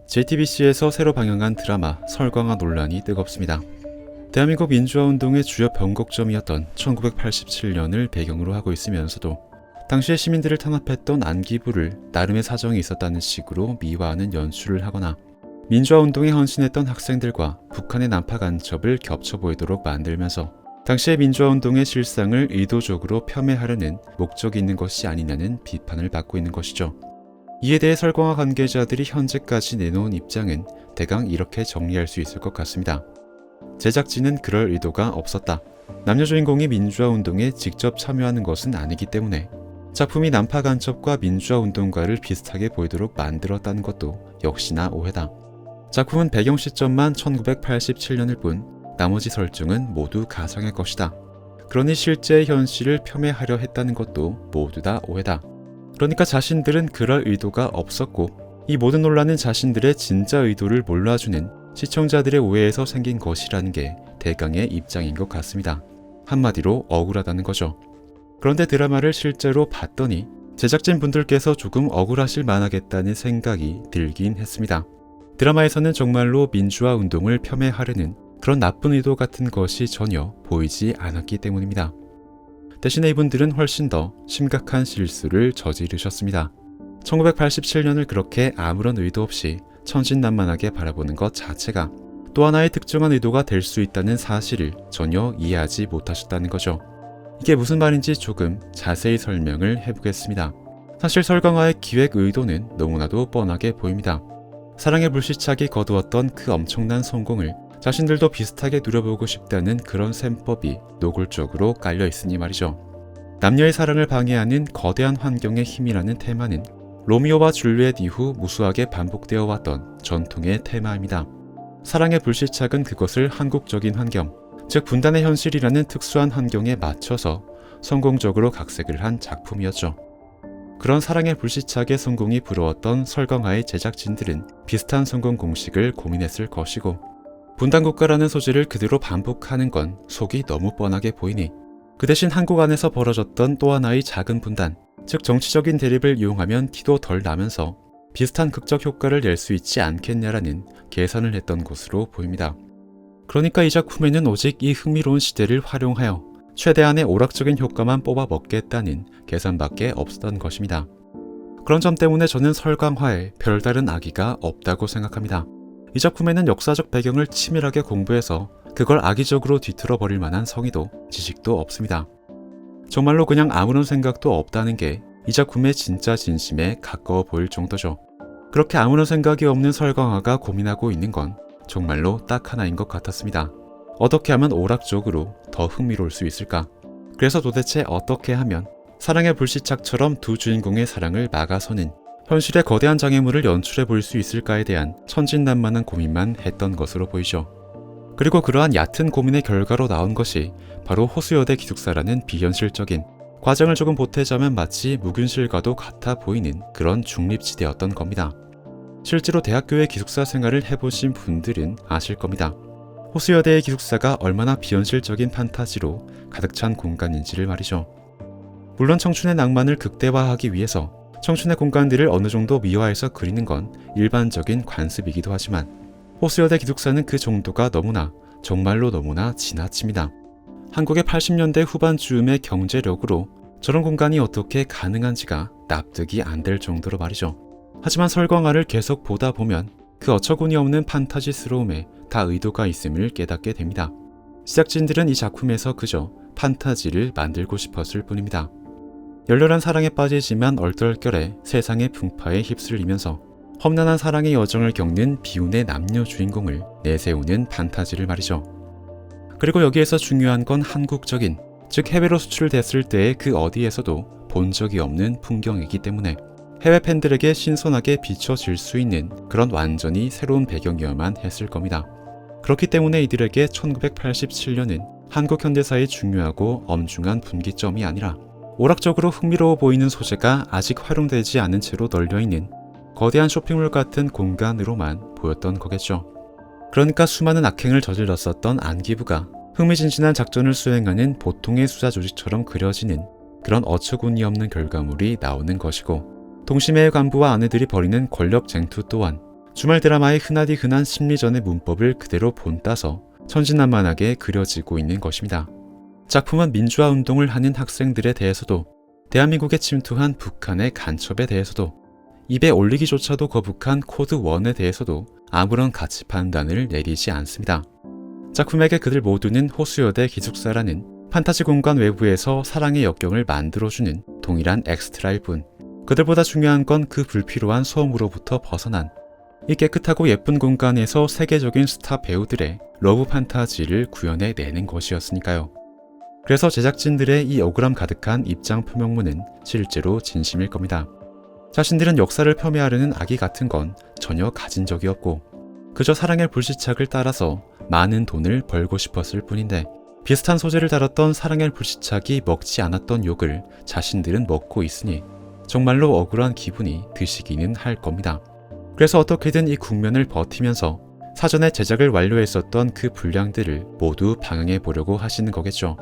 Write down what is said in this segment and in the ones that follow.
JTBC에서 새로 방영한 드라마 설광화 논란이 뜨겁습니다. 대한민국 민주화운동의 주요 변곡점이었던 1987년을 배경으로 하고 있으면서도 당시의 시민들을 탄압했던 안기부를 나름의 사정이 있었다는 식으로 미화하는 연출을 하거나 민주화운동에 헌신했던 학생들과 북한의 난파 간첩을 겹쳐 보이도록 만들면서 당시의 민주화운동의 실상을 의도적으로 폄훼하려는 목적이 있는 것이 아니냐는 비판을 받고 있는 것이죠. 이에 대해 설광화 관계자들이 현재까지 내놓은 입장은 대강 이렇게 정리할 수 있을 것 같습니다. 제작진은 그럴 의도가 없었다. 남녀 주인공이 민주화운동에 직접 참여하는 것은 아니기 때문에 작품이 난파 간첩과 민주화운동가를 비슷하게 보이도록 만들었다는 것도 역시나 오해다. 작품은 배경 시점만 1987년일 뿐 나머지 설정은 모두 가상의 것이다. 그러니 실제 현실을 폄훼하려 했다는 것도 모두 다 오해다. 그러니까 자신들은 그럴 의도가 없었고 이 모든 논란은 자신들의 진짜 의도를 몰라주는 시청자들의 오해에서 생긴 것이라는 게 대강의 입장인 것 같습니다. 한마디로 억울하다는 거죠. 그런데 드라마를 실제로 봤더니 제작진 분들께서 조금 억울하실 만하겠다는 생각이 들긴 했습니다. 드라마에서는 정말로 민주화 운동을 폄훼하려는 그런 나쁜 의도 같은 것이 전혀 보이지 않았기 때문입니다. 대신에 이분들은 훨씬 더 심각한 실수를 저지르셨습니다. 1987년을 그렇게 아무런 의도 없이 천진난만하게 바라보는 것 자체가 또 하나의 특정한 의도가 될 수 있다는 사실을 전혀 이해하지 못하셨다는 거죠. 이게 무슨 말인지 조금 자세히 설명을 해보겠습니다. 사실 설광화의 기획 의도는 너무나도 뻔하게 보입니다. 사랑의 불시착이 거두었던 그 엄청난 성공을 자신들도 비슷하게 누려보고 싶다는 그런 셈법이 노골적으로 깔려있으니 말이죠. 남녀의 사랑을 방해하는 거대한 환경의 힘이라는 테마는 로미오와 줄리엣 이후 무수하게 반복되어 왔던 전통의 테마입니다. 사랑의 불시착은 그것을 한국적인 환경, 즉 분단의 현실이라는 특수한 환경에 맞춰서 성공적으로 각색을 한 작품이었죠. 그런 사랑의 불시착의 성공이 부러웠던 설광화의 제작진들은 비슷한 성공 공식을 고민했을 것이고 분단국가라는 소재를 그대로 반복하는 건 속이 너무 뻔하게 보이니 그 대신 한국 안에서 벌어졌던 또 하나의 작은 분단, 즉 정치적인 대립을 이용하면 티도 덜 나면서 비슷한 극적 효과를 낼 수 있지 않겠냐라는 계산을 했던 것으로 보입니다. 그러니까 이 작품에는 오직 이 흥미로운 시대를 활용하여 최대한의 오락적인 효과만 뽑아 먹겠다는 계산밖에 없었던 것입니다. 그런 점 때문에 저는 설광화에 별다른 악의가 없다고 생각합니다. 이 작품에는 역사적 배경을 치밀하게 공부해서 그걸 악의적으로 뒤틀어 버릴 만한 성의도 지식도 없습니다. 정말로 그냥 아무런 생각도 없다는 게 이 작품의 진짜 진심에 가까워 보일 정도죠. 그렇게 아무런 생각이 없는 설광화가 고민하고 있는 건 정말로 딱 하나인 것 같았습니다. 어떻게 하면 오락적으로 더 흥미로울 수 있을까? 그래서 도대체 어떻게 하면 사랑의 불시착처럼 두 주인공의 사랑을 막아서는 현실의 거대한 장애물을 연출해 볼 수 있을까에 대한 천진난만한 고민만 했던 것으로 보이죠. 그리고 그러한 얕은 고민의 결과로 나온 것이 바로 호수여대 기숙사라는 비현실적인, 과정을 조금 보태자면 마치 무균실과도 같아 보이는 그런 중립지대였던 겁니다. 실제로 대학교의 기숙사 생활을 해보신 분들은 아실 겁니다. 호수여대의 기숙사가 얼마나 비현실적인 판타지로 가득 찬 공간인지를 말이죠. 물론 청춘의 낭만을 극대화하기 위해서 청춘의 공간들을 어느 정도 미화해서 그리는 건 일반적인 관습이기도 하지만 호수여대 기숙사는 그 정도가 너무나, 정말로 너무나 지나칩니다. 한국의 80년대 후반쯤의 경제력으로 저런 공간이 어떻게 가능한지가 납득이 안 될 정도로 말이죠. 하지만 설광화를 계속 보다 보면 그 어처구니 없는 판타지스러움에 다 의도가 있음을 깨닫게 됩니다. 제작진들은 이 작품에서 그저 판타지를 만들고 싶었을 뿐입니다. 열렬한 사랑에 빠지지만 얼떨결에 세상의 풍파에 휩쓸리면서 험난한 사랑의 여정을 겪는 비운의 남녀 주인공을 내세우는 판타지를 말이죠. 그리고 여기에서 중요한 건 한국적인, 즉 해외로 수출됐을 때의 그 어디에서도 본 적이 없는 풍경이기 때문에 해외 팬들에게 신선하게 비춰질 수 있는 그런 완전히 새로운 배경이어야만 했을 겁니다. 그렇기 때문에 이들에게 1987년은 한국 현대사의 중요하고 엄중한 분기점이 아니라 오락적으로 흥미로워 보이는 소재가 아직 활용되지 않은 채로 널려있는 거대한 쇼핑몰 같은 공간으로만 보였던 거겠죠. 그러니까 수많은 악행을 저질렀었던 안기부가 흥미진진한 작전을 수행하는 보통의 수사 조직처럼 그려지는 그런 어처구니 없는 결과물이 나오는 것이고 동심의 간부와 아내들이 벌이는 권력 쟁투 또한 주말 드라마의 흔하디 흔한 심리전의 문법을 그대로 본따서 천진난만하게 그려지고 있는 것입니다. 작품은 민주화 운동을 하는 학생들에 대해서도, 대한민국에 침투한 북한의 간첩에 대해서도, 입에 올리기조차도 거북한 코드 1에 대해서도 아무런 가치 판단을 내리지 않습니다. 작품에게 그들 모두는 호수여대 기숙사라는 판타지 공간 외부에서 사랑의 역경을 만들어주는 동일한 엑스트라일 뿐, 그들보다 중요한 건 그 불필요한 소음으로부터 벗어난 이 깨끗하고 예쁜 공간에서 세계적인 스타 배우들의 러브 판타지를 구현해내는 것이었으니까요. 그래서 제작진들의 이 억울함 가득한 입장 표명문은 실제로 진심일 겁니다. 자신들은 역사를 폄훼하려는 악의 같은 건 전혀 가진 적이 없고 그저 사랑의 불시착을 따라서 많은 돈을 벌고 싶었을 뿐인데, 비슷한 소재를 다뤘던 사랑의 불시착이 먹지 않았던 욕을 자신들은 먹고 있으니 정말로 억울한 기분이 드시기는 할 겁니다. 그래서 어떻게든 이 국면을 버티면서 사전에 제작을 완료했었던 그 분량들을 모두 방영해 보려고 하시는 거겠죠.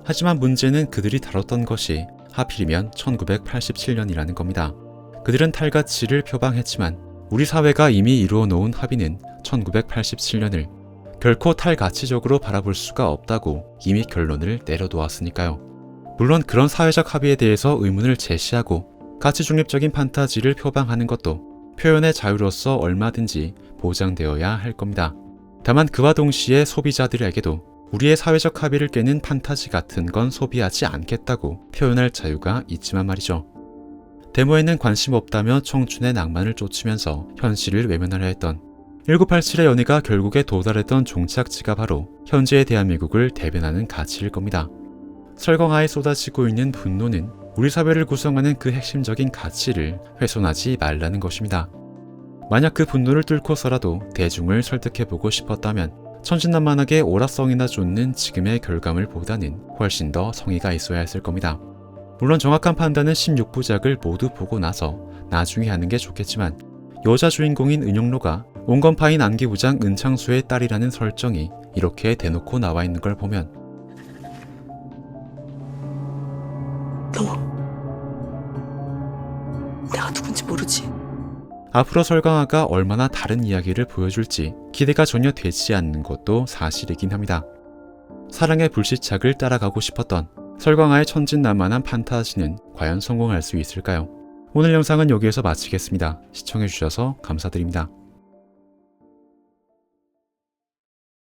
하지만 문제는 그들이 다뤘던 것이 하필이면 1987년이라는 겁니다. 그들은 탈가치를 표방했지만 우리 사회가 이미 이루어 놓은 합의는 1987년을 결코 탈가치적으로 바라볼 수가 없다고 이미 결론을 내려놓았으니까요. 물론 그런 사회적 합의에 대해서 의문을 제시하고 가치 중립적인 판타지를 표방하는 것도 표현의 자유로서 얼마든지 보장되어야 할 겁니다. 다만 그와 동시에 소비자들에게도 우리의 사회적 합의를 깨는 판타지 같은 건 소비하지 않겠다고 표현할 자유가 있지만 말이죠. 데모에는 관심 없다며 청춘의 낭만을 쫓으면서 현실을 외면하려 했던 1987의 연희가 결국에 도달했던 종착지가 바로 현재의 대한민국을 대변하는 가치일 겁니다. 설광하에 쏟아지고 있는 분노는 우리 사회를 구성하는 그 핵심적인 가치를 훼손하지 말라는 것입니다. 만약 그 분노를 뚫고서라도 대중을 설득해보고 싶었다면 천진난만하게 오락성이나 쫓는 지금의 결과물 보다는 훨씬 더 성의가 있어야 했을 겁니다. 물론 정확한 판단은 16부작을 모두 보고 나서 나중에 하는 게 좋겠지만, 여자 주인공인 은영로가 온건파인 안기부장 은창수의 딸이라는 설정이 이렇게 대놓고 나와 있는 걸 보면 너 내가 누군지 모르지? 앞으로 설강아가 얼마나 다른 이야기를 보여줄지 기대가 전혀 되지 않는 것도 사실이긴 합니다. 사랑의 불시착을 따라가고 싶었던 설광아의 천진난만한 판타지는 과연 성공할 수 있을까요? 오늘 영상은 여기에서 마치겠습니다. 시청해주셔서 감사드립니다.